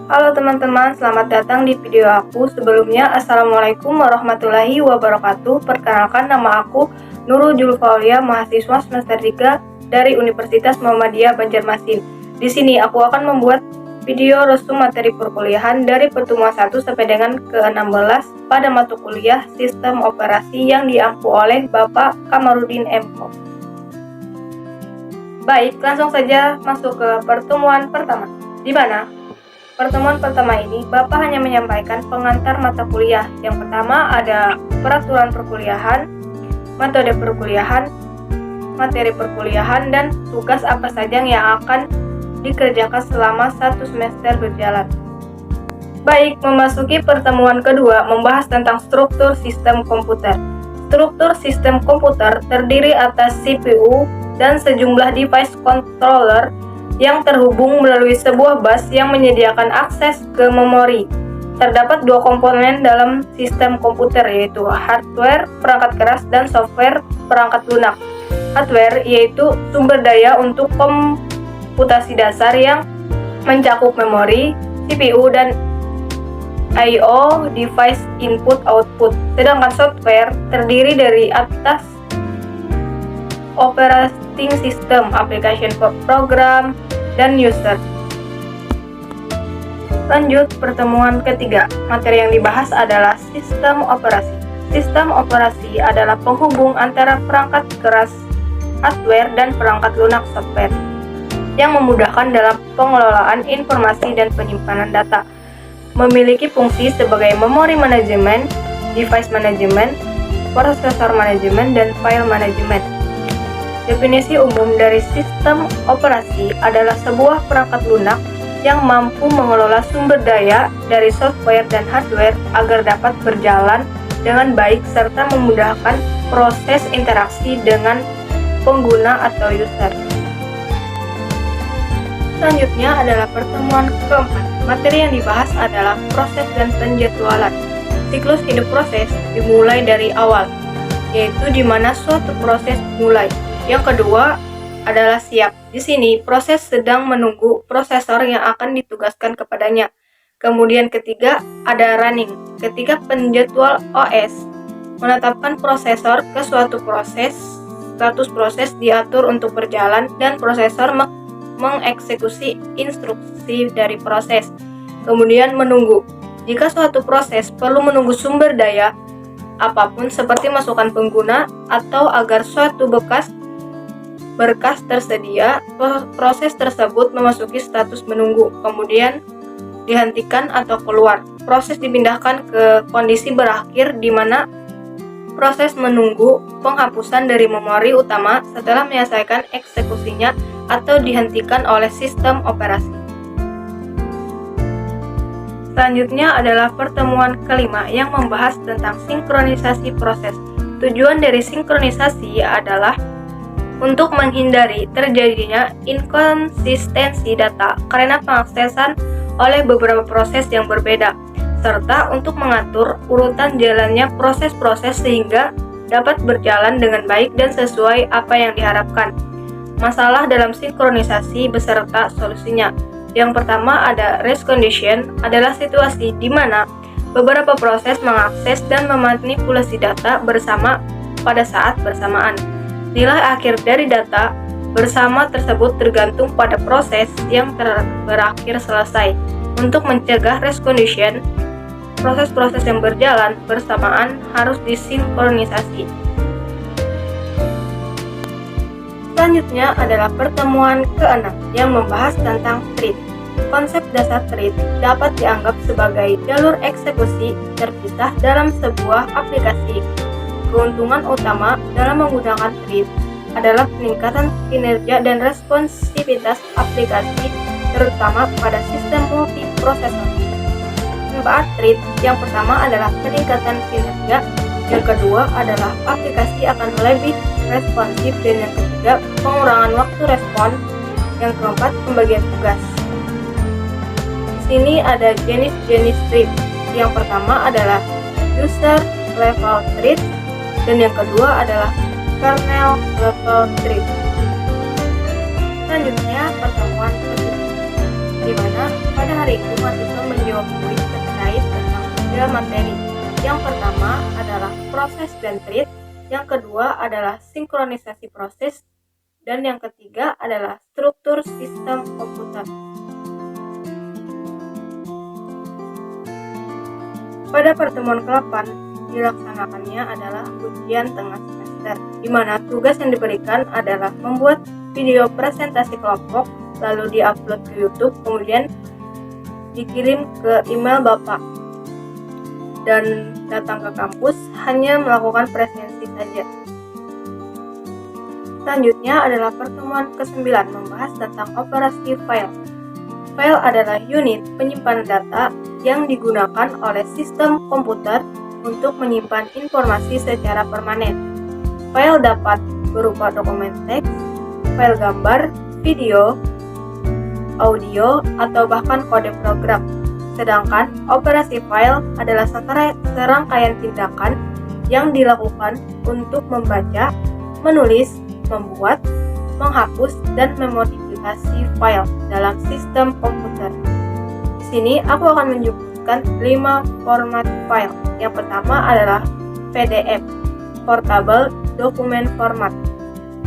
Halo teman-teman, selamat datang di video aku. Sebelumnya, Assalamualaikum warahmatullahi wabarakatuh. Perkenalkan, nama aku Nurul Julfaulia, mahasiswa semester 3 dari Universitas Muhammadiyah Banjarmasin. Di sini aku akan membuat video resum materi perkuliahan dari pertemuan 1 sampai dengan ke-16 pada mata kuliah Sistem Operasi yang diampu oleh Bapak Kamarudin M.Ko. Baik, langsung saja masuk ke pertemuan pertama. Di mana pertemuan pertama ini, Bapak hanya menyampaikan pengantar mata kuliah. Yang pertama ada peraturan perkuliahan, metode perkuliahan, materi perkuliahan, dan tugas apa saja yang akan dikerjakan selama 1 semester berjalan. Baik, memasuki pertemuan kedua membahas tentang struktur sistem komputer. Struktur sistem komputer terdiri atas CPU dan sejumlah device controller yang terhubung melalui sebuah bus yang menyediakan akses ke memori. Terdapat 2 komponen dalam sistem komputer, yaitu hardware perangkat keras dan software perangkat lunak. Hardware yaitu sumber daya untuk komputasi dasar yang mencakup memori, CPU, dan I/O device input/output. Sedangkan software terdiri dari atas operating system, application program, dan user. Lanjut pertemuan ketiga. Materi yang dibahas adalah sistem operasi. Sistem operasi adalah penghubung antara perangkat keras hardware dan perangkat lunak software yang memudahkan dalam pengelolaan informasi dan penyimpanan data. Memiliki fungsi sebagai memori manajemen, device manajemen, prosesor manajemen, dan file manajemen. Definisi umum dari sistem operasi adalah sebuah perangkat lunak yang mampu mengelola sumber daya dari software dan hardware agar dapat berjalan dengan baik serta memudahkan proses interaksi dengan pengguna atau user. Selanjutnya adalah pertemuan keempat. Materi yang dibahas adalah proses dan penjadwalan. Siklus hidup proses dimulai dari awal, yaitu di mana suatu proses dimulai. Yang kedua adalah siap. Di sini proses sedang menunggu prosesor yang akan ditugaskan kepadanya. Kemudian ketiga ada running. Ketika penjadwal OS menetapkan prosesor ke suatu proses, status proses diatur untuk berjalan dan prosesor mengeksekusi instruksi dari proses. Kemudian menunggu. Jika suatu proses perlu menunggu sumber daya apapun seperti masukan pengguna atau agar suatu berkas tersedia, proses tersebut memasuki status menunggu, kemudian dihentikan atau keluar. Proses dipindahkan ke kondisi berakhir di mana proses menunggu penghapusan dari memori utama setelah menyelesaikan eksekusinya atau dihentikan oleh sistem operasi. Selanjutnya adalah pertemuan kelima yang membahas tentang sinkronisasi proses. Tujuan dari sinkronisasi adalah untuk menghindari terjadinya inkonsistensi data karena pengaksesan oleh beberapa proses yang berbeda, serta untuk mengatur urutan jalannya proses-proses sehingga dapat berjalan dengan baik dan sesuai apa yang diharapkan. Masalah dalam sinkronisasi beserta solusinya. Yang pertama ada race condition, adalah situasi di mana beberapa proses mengakses dan memanipulasi data bersama pada saat bersamaan. Nilai akhir dari data bersama tersebut tergantung pada proses yang berakhir selesai. Untuk mencegah race condition, proses-proses yang berjalan bersamaan harus disinkronisasi. Selanjutnya adalah pertemuan ke-6 yang membahas tentang thread. Konsep dasar thread dapat dianggap sebagai jalur eksekusi terpisah dalam sebuah aplikasi. Keuntungan utama dalam menggunakan thread adalah peningkatan kinerja dan responsivitas aplikasi, terutama pada sistem multiprosesor. Manfaat thread yang pertama adalah peningkatan kinerja, yang kedua adalah aplikasi akan lebih responsif, dan yang ketiga pengurangan waktu respon, yang keempat pembagian tugas. Di sini ada jenis-jenis thread. Yang pertama adalah user level thread, dan yang kedua adalah kernel level thread. Selanjutnya pertemuan kedua. di mana pada hari ini mahasiswa menjawab kuis terkait tentang 3 materi. Yang pertama adalah proses dan treat, yang kedua adalah sinkronisasi proses, dan yang ketiga adalah struktur sistem komputer. Pada pertemuan ke-8 dilaksanakannya adalah ujian tengah semester, di mana tugas yang diberikan adalah membuat video presentasi kelompok, lalu diupload ke YouTube, kemudian dikirim ke email Bapak, dan datang ke kampus hanya melakukan presensi saja. Selanjutnya adalah pertemuan ke-9 membahas tentang operasi file. File adalah unit penyimpanan data yang digunakan oleh sistem komputer untuk menyimpan informasi secara permanen. File dapat berupa dokumen teks, file gambar, video, audio, atau bahkan kode program. Sedangkan operasi file adalah serangkaian tindakan yang dilakukan untuk membaca, menulis, membuat, menghapus, dan memodifikasi file dalam sistem komputer. Di sini aku akan menyebutkan 5 format file. Yang pertama adalah PDF, Portable Document Format.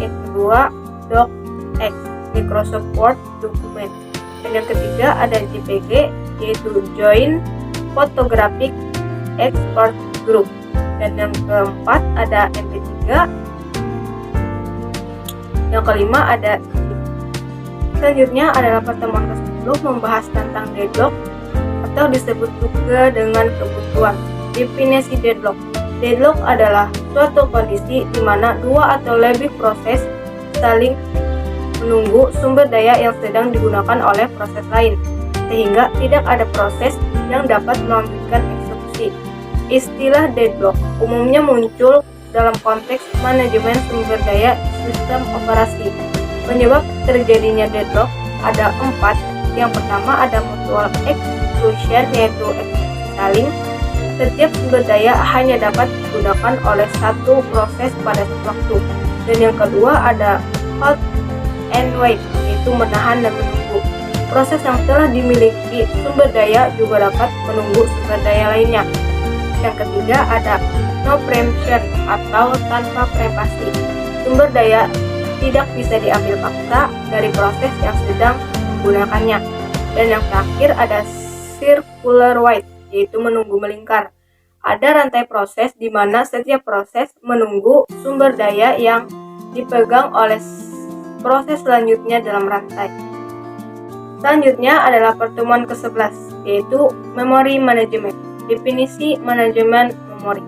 Yang kedua, DocX, Microsoft Word Document. Dan yang ketiga ada JPG, yaitu Joint Photographic Export Group. Dan yang keempat ada MP3. Yang kelima ada zip. Selanjutnya adalah pertemuan ke-10 membahas tentang deadlock atau disebut juga dengan kebuntuan. Definisi deadlock. Deadlock adalah suatu kondisi di mana dua atau lebih proses saling menunggu sumber daya yang sedang digunakan oleh proses lain, sehingga tidak ada proses yang dapat melanjutkan eksekusi. Istilah deadlock umumnya muncul dalam konteks manajemen sumber daya sistem operasi. Penyebab terjadinya deadlock ada 4. Yang pertama ada mutual exclusion, yaitu eksekusi saling. Setiap sumber daya hanya dapat digunakan oleh satu proses pada satu waktu. Dan yang kedua ada hold and wait, yaitu menahan dan menunggu. Proses yang telah dimiliki sumber daya juga dapat menunggu sumber daya lainnya. Yang ketiga ada no preemption atau tanpa preempasi. Sumber daya tidak bisa diambil paksa dari proses yang sedang menggunakannya. Dan yang terakhir ada circular wait, yaitu menunggu melingkar. Ada rantai proses di mana setiap proses menunggu sumber daya yang dipegang oleh proses selanjutnya dalam rantai. Selanjutnya adalah pertemuan ke-11, yaitu memory management. Definisi manajemen memori.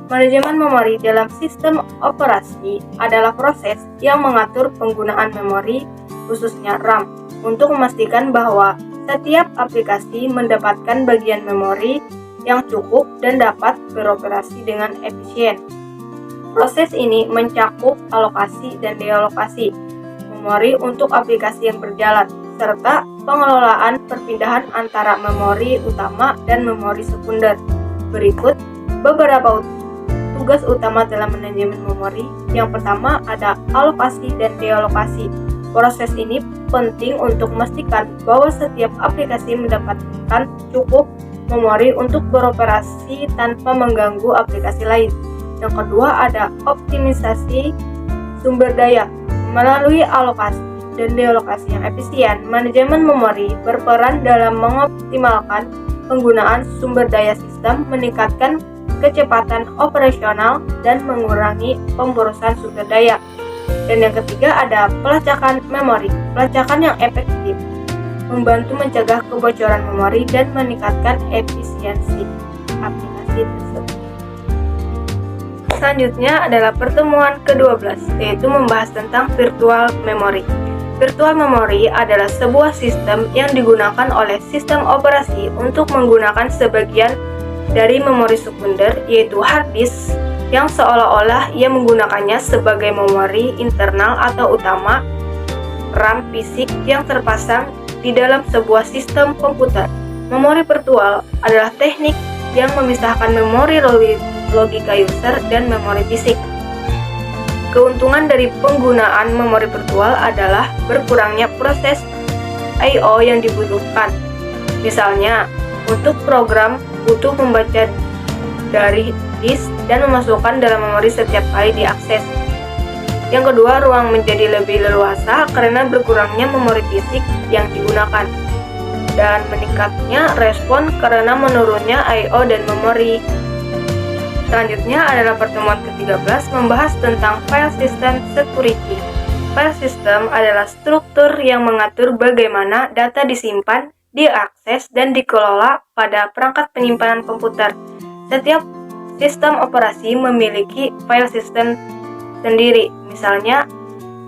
Manajemen memori dalam sistem operasi adalah proses yang mengatur penggunaan memori, khususnya RAM, untuk memastikan bahwa setiap aplikasi mendapatkan bagian memori yang cukup dan dapat beroperasi dengan efisien. Proses ini mencakup alokasi dan dealokasi memori untuk aplikasi yang berjalan, serta pengelolaan perpindahan antara memori utama dan memori sekunder. Berikut beberapa tugas utama dalam manajemen memori. Yang pertama ada alokasi dan dealokasi. Proses ini penting untuk memastikan bahwa setiap aplikasi mendapatkan cukup memori untuk beroperasi tanpa mengganggu aplikasi lain. Yang kedua ada optimisasi sumber daya. Melalui alokasi dan dealokasi yang efisien, manajemen memori berperan dalam mengoptimalkan penggunaan sumber daya sistem, meningkatkan kecepatan operasional, dan mengurangi pemborosan sumber daya. Dan yang ketiga ada pelacakan memori. Pelacakan yang efektif membantu mencegah kebocoran memori dan meningkatkan efisiensi aplikasi tersebut. Selanjutnya adalah pertemuan ke-12, yaitu membahas tentang virtual memory. Virtual memory adalah sebuah sistem yang digunakan oleh sistem operasi untuk menggunakan sebagian dari memori sekunder, yaitu hard disk, yang seolah-olah ia menggunakannya sebagai memori internal atau utama RAM fisik yang terpasang di dalam sebuah sistem komputer. Memori virtual adalah teknik yang memisahkan memori logika user dan memori fisik. Keuntungan dari penggunaan memori virtual adalah berkurangnya proses I/O yang dibutuhkan. Misalnya, untuk program butuh membaca dari disk dan memasukkan dalam memori setiap kali diakses. Yang kedua, ruang menjadi lebih leluasa karena berkurangnya memori fisik yang digunakan. Dan meningkatnya respon karena menurunnya I/O dan memori. Selanjutnya adalah pertemuan ke-13 membahas tentang file system security. File system adalah struktur yang mengatur bagaimana data disimpan, diakses, dan dikelola pada perangkat penyimpanan komputer. Setiap sistem operasi memiliki file system sendiri, misalnya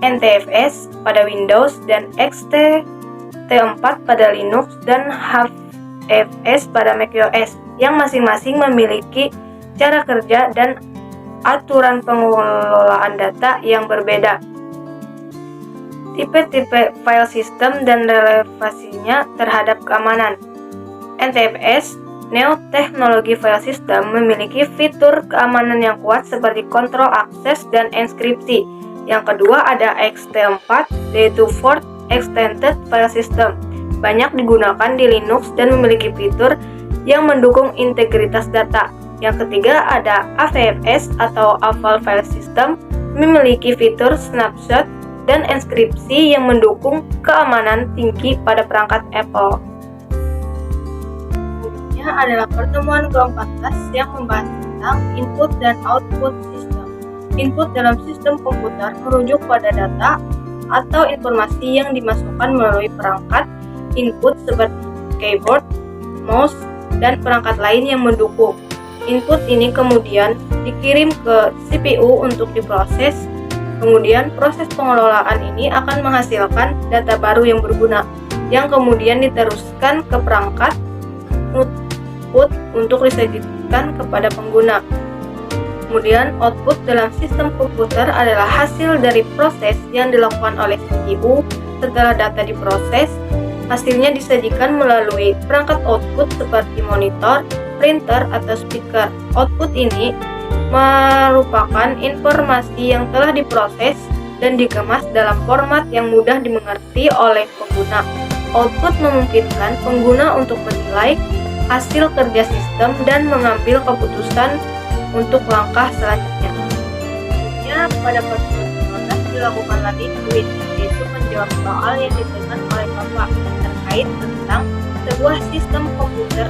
NTFS pada Windows dan ext4 pada Linux dan HFS pada macOS, yang masing-masing memiliki cara kerja dan aturan pengelolaan data yang berbeda. Tipe-tipe file system dan relevansinya terhadap keamanan. NTFS, Neo Teknologi File System, memiliki fitur keamanan yang kuat seperti kontrol akses dan enkripsi. Yang kedua ada ext4, yaitu Fort Extended File System. Banyak digunakan di Linux dan memiliki fitur yang mendukung integritas data. Yang ketiga ada AVFS atau Available File System, memiliki fitur snapshot dan enkripsi yang mendukung keamanan tinggi pada perangkat Apple. Berikutnya adalah pertemuan ke-14 yang membahas tentang input dan output system. Input dalam sistem komputer merujuk pada data atau informasi yang dimasukkan melalui perangkat input seperti keyboard, mouse, dan perangkat lain yang mendukung. Input ini kemudian dikirim ke CPU untuk diproses. Kemudian proses pengelolaan ini akan menghasilkan data baru yang berguna, yang kemudian diteruskan ke perangkat output untuk disajikan kepada pengguna. Kemudian output dalam sistem komputer adalah hasil dari proses yang dilakukan oleh CPU. Setelah data diproses, hasilnya disajikan melalui perangkat output seperti monitor, printer, atau speaker. Output ini merupakan informasi yang telah diproses dan dikemas dalam format yang mudah dimengerti oleh pengguna. Output memungkinkan pengguna untuk menilai hasil kerja sistem dan mengambil keputusan untuk langkah selanjutnya. Pada pertemuan ke-15 dilakukan lagi kuis, yaitu menjawab soal yang diberikan oleh Bapak terkait tentang sebuah sistem komputer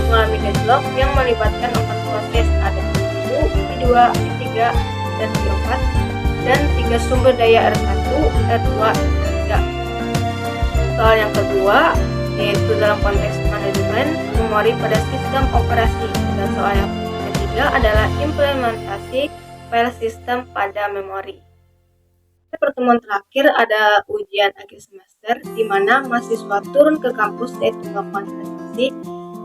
mengalami deadlock yang melibatkan 4 proses, ada V1, V2, V3, dan V4, dan 3 sumber daya R1, R2, dan R3. Soal yang kedua, yaitu dalam konteks manajemen memori pada sistem operasi, dan soal yang ketiga adalah implementasi file system pada memori. Pertemuan terakhir ada ujian akhir semester, di mana mahasiswa turun ke kampus yaitu melakukan presentasi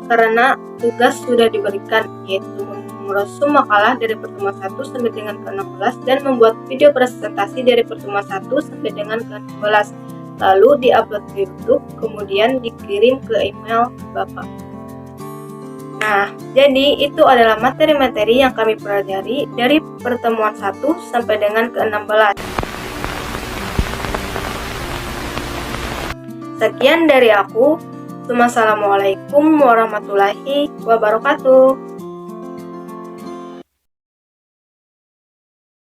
karena tugas sudah diberikan, yaitu merosum makalah dari pertemuan 1 sampai dengan ke-16 dan membuat video presentasi dari pertemuan 1 sampai dengan ke-16, lalu diupload ke YouTube, kemudian dikirim ke email Bapak. Nah, jadi itu adalah materi-materi yang kami pelajari dari pertemuan 1 sampai dengan ke-16. Sekian dari aku. Wassalamualaikum warahmatullahi wabarakatuh.